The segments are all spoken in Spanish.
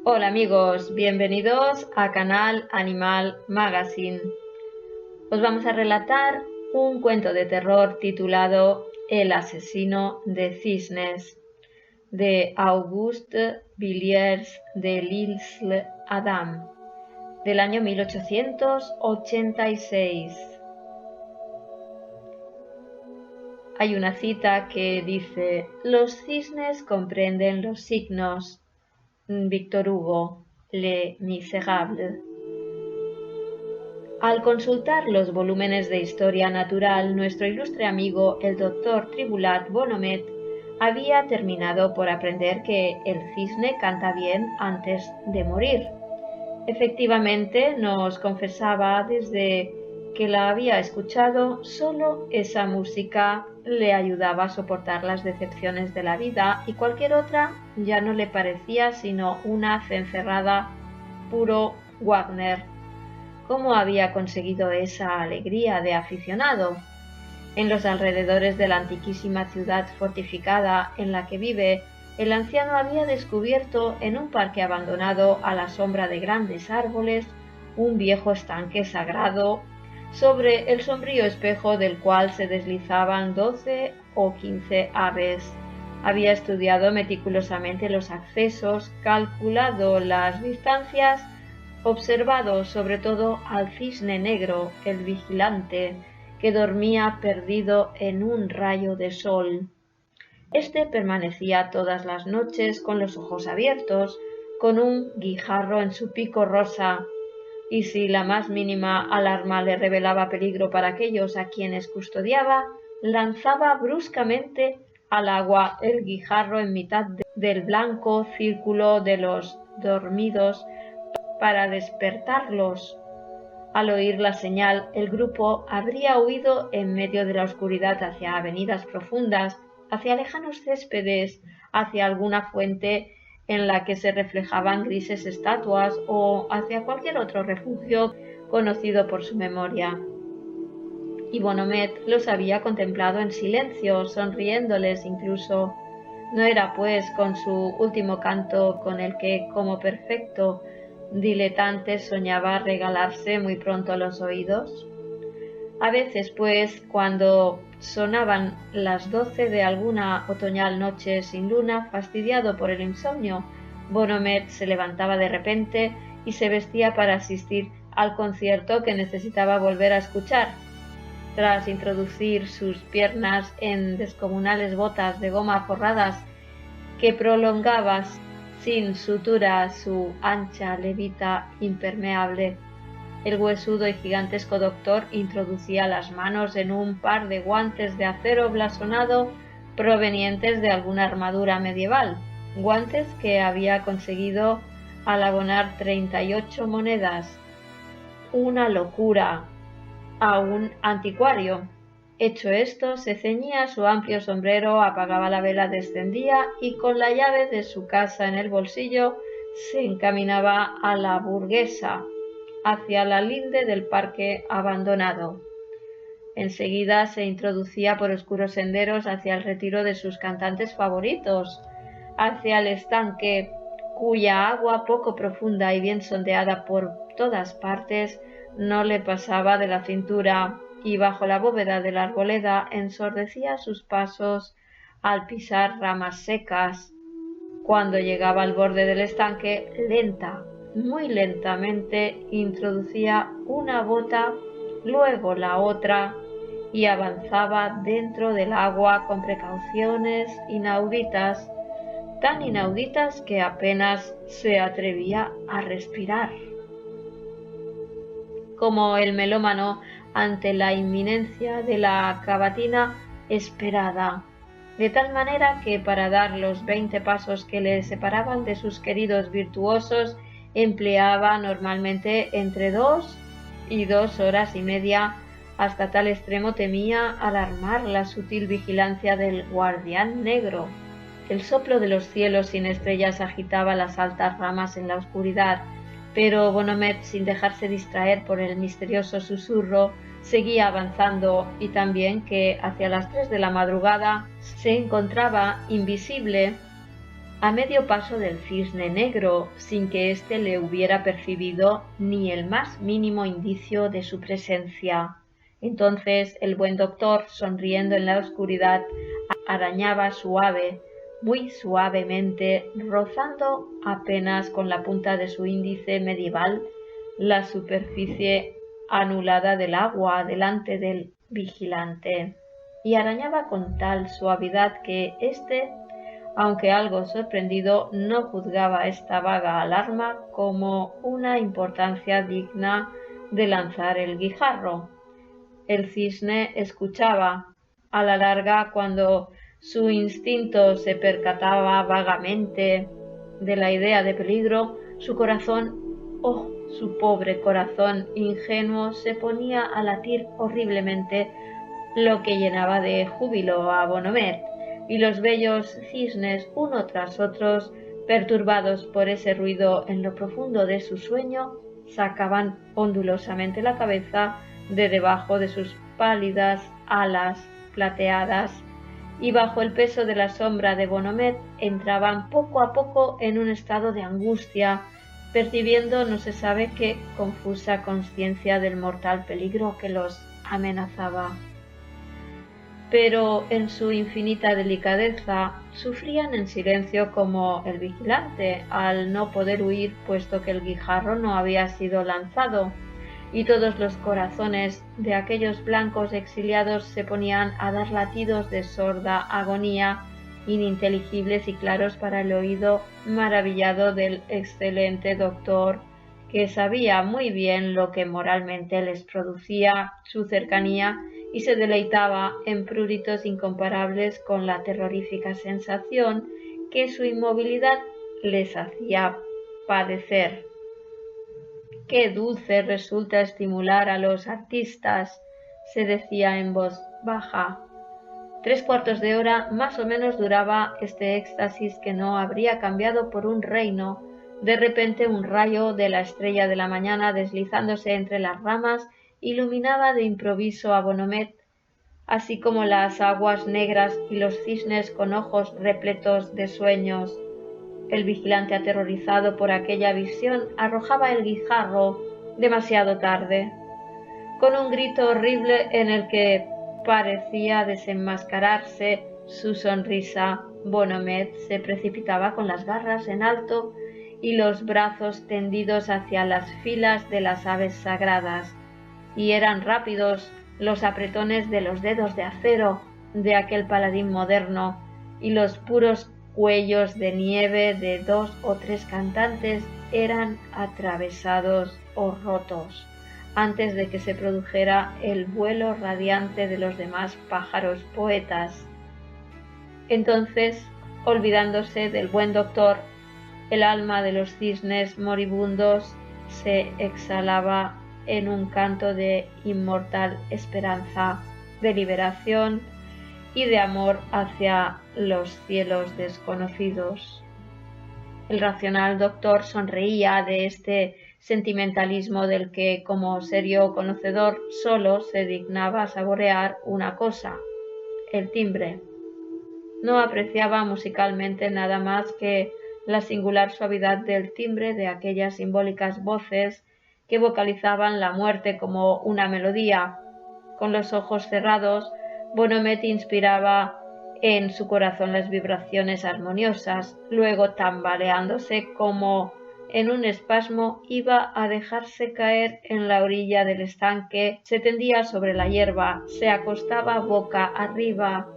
Hola amigos, bienvenidos a Canal Animal Magazine. Os vamos a relatar un cuento de terror titulado El asesino de cisnes, de Auguste Villiers de L'Isle-Adam, del año 1886. Hay una cita que dice: los cisnes comprenden los signos. Víctor Hugo, Les Misérables. Al consultar los volúmenes de historia natural, nuestro ilustre amigo el doctor Tribulat Bonomet había terminado por aprender que el cisne canta bien antes de morir. Efectivamente, nos confesaba desde que la había escuchado, solo esa música le ayudaba a soportar las decepciones de la vida y cualquier otra ya no le parecía sino una cencerrada puro Wagner. ¿Cómo había conseguido esa alegría de aficionado? En los alrededores de la antiquísima ciudad fortificada en la que vive, el anciano había descubierto en un parque abandonado a la sombra de grandes árboles un viejo estanque sagrado, sobre el sombrío espejo del cual se deslizaban 12 o 15 aves. Había estudiado meticulosamente los accesos, calculado las distancias, observado sobre todo al cisne negro, el vigilante, que dormía perdido en un rayo de sol. Este permanecía todas las noches con los ojos abiertos, con un guijarro en su pico rosa, y si la más mínima alarma le revelaba peligro para aquellos a quienes custodiaba, lanzaba bruscamente al agua el guijarro en mitad del blanco círculo de los dormidos para despertarlos. Al oír la señal, el grupo habría huido en medio de la oscuridad hacia avenidas profundas, hacia lejanos céspedes, hacia alguna fuente en la que se reflejaban grises estatuas o hacia cualquier otro refugio conocido por su memoria. Y Bonomet los había contemplado en silencio, sonriéndoles incluso. No era pues con su último canto con el que, como perfecto diletante, soñaba regalarse muy pronto los oídos. A veces, pues, cuando sonaban las 12 de alguna otoñal noche sin luna, fastidiado por el insomnio, Bonomet se levantaba de repente y se vestía para asistir al concierto que necesitaba volver a escuchar. Tras introducir sus piernas en descomunales botas de goma forradas que prolongaba sin sutura su ancha levita impermeable, el huesudo y gigantesco doctor introducía las manos en un par de guantes de acero blasonado provenientes de alguna armadura medieval, guantes que había conseguido al abonar 38 monedas. Una locura a un anticuario. Hecho esto, se ceñía su amplio sombrero, apagaba la vela, descendía y con la llave de su casa en el bolsillo se encaminaba a la Burguesa, hacia la linde del parque abandonado. Enseguida se introducía por oscuros senderos hacia el retiro de sus cantantes favoritos, hacia el estanque, cuya agua poco profunda y bien sondeada por todas partes no le pasaba de la cintura, y bajo la bóveda de la arboleda ensordecía sus pasos al pisar ramas secas. Cuando llegaba al borde del estanque, muy lentamente, introducía una bota, luego la otra, y avanzaba dentro del agua con precauciones inauditas, tan inauditas que apenas se atrevía a respirar. Como el melómano ante la inminencia de la cavatina esperada, de tal manera que para dar los 20 pasos que le separaban de sus queridos virtuosos empleaba normalmente entre 2 y 2 horas y media. Hasta tal extremo temía alarmar la sutil vigilancia del guardián negro. El soplo de los cielos sin estrellas agitaba las altas ramas en la oscuridad, pero Bonomet, sin dejarse distraer por el misterioso susurro, seguía avanzando, y también que hacia las 3 de la madrugada se encontraba invisible a medio paso del cisne negro, sin que éste le hubiera percibido ni el más mínimo indicio de su presencia. Entonces el buen doctor, sonriendo en la oscuridad, arañaba muy suavemente, rozando apenas con la punta de su índice medieval la superficie anulada del agua delante del vigilante, y arañaba con tal suavidad que éste, aunque algo sorprendido, no juzgaba esta vaga alarma como una importancia digna de lanzar el guijarro. El cisne escuchaba. A la larga, cuando su instinto se percataba vagamente de la idea de peligro, su corazón, oh, su pobre corazón ingenuo, se ponía a latir horriblemente, lo que llenaba de júbilo a Bonomet, y los bellos cisnes, uno tras otros, perturbados por ese ruido en lo profundo de su sueño, sacaban ondulosamente la cabeza de debajo de sus pálidas alas plateadas, y bajo el peso de la sombra de Bonomet entraban poco a poco en un estado de angustia, percibiendo no se sabe qué confusa conciencia del mortal peligro que los amenazaba. Pero en su infinita delicadeza sufrían en silencio como el vigilante, al no poder huir puesto que el guijarro no había sido lanzado, y todos los corazones de aquellos blancos exiliados se ponían a dar latidos de sorda agonía, ininteligibles y claros para el oído maravillado del excelente doctor, que sabía muy bien lo que moralmente les producía su cercanía y se deleitaba en pruritos incomparables con la terrorífica sensación que su inmovilidad les hacía padecer. Qué dulce resulta estimular a los artistas, se decía en voz baja. 3/4 de hora más o menos duraba este éxtasis que no habría cambiado por un reino. De repente un rayo de la estrella de la mañana, deslizándose entre las ramas, iluminaba de improviso a Bonomet, así como las aguas negras y los cisnes con ojos repletos de sueños. El vigilante, aterrorizado por aquella visión, arrojaba el guijarro demasiado tarde. Con un grito horrible en el que parecía desenmascararse su sonrisa, Bonomet se precipitaba con las garras en alto y los brazos tendidos hacia las filas de las aves sagradas, y eran rápidos los apretones de los dedos de acero de aquel paladín moderno y los puros cuellos de nieve de 2 o 3 cantantes eran atravesados o rotos antes de que se produjera el vuelo radiante de los demás pájaros poetas. Entonces, olvidándose del buen doctor, el alma de los cisnes moribundos se exhalaba en un canto de inmortal esperanza, de liberación y de amor hacia los cielos desconocidos. El racional doctor sonreía de este sentimentalismo del que, como serio conocedor, solo se dignaba saborear una cosa: el timbre. No apreciaba musicalmente nada más que la singular suavidad del timbre de aquellas simbólicas voces que vocalizaban la muerte como una melodía. Con los ojos cerrados, Bonomet inspiraba en su corazón las vibraciones armoniosas, luego, tambaleándose como en un espasmo, iba a dejarse caer en la orilla del estanque, se tendía sobre la hierba, se acostaba boca arriba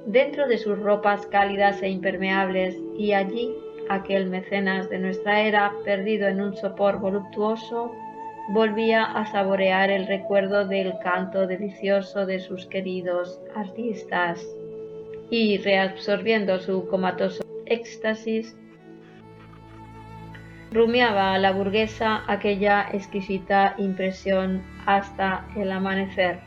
dentro de sus ropas cálidas e impermeables, y allí aquel mecenas de nuestra era, perdido en un sopor voluptuoso, volvía a saborear el recuerdo del canto delicioso de sus queridos artistas, y, reabsorbiendo su comatoso éxtasis, rumiaba a la burguesa aquella exquisita impresión hasta el amanecer.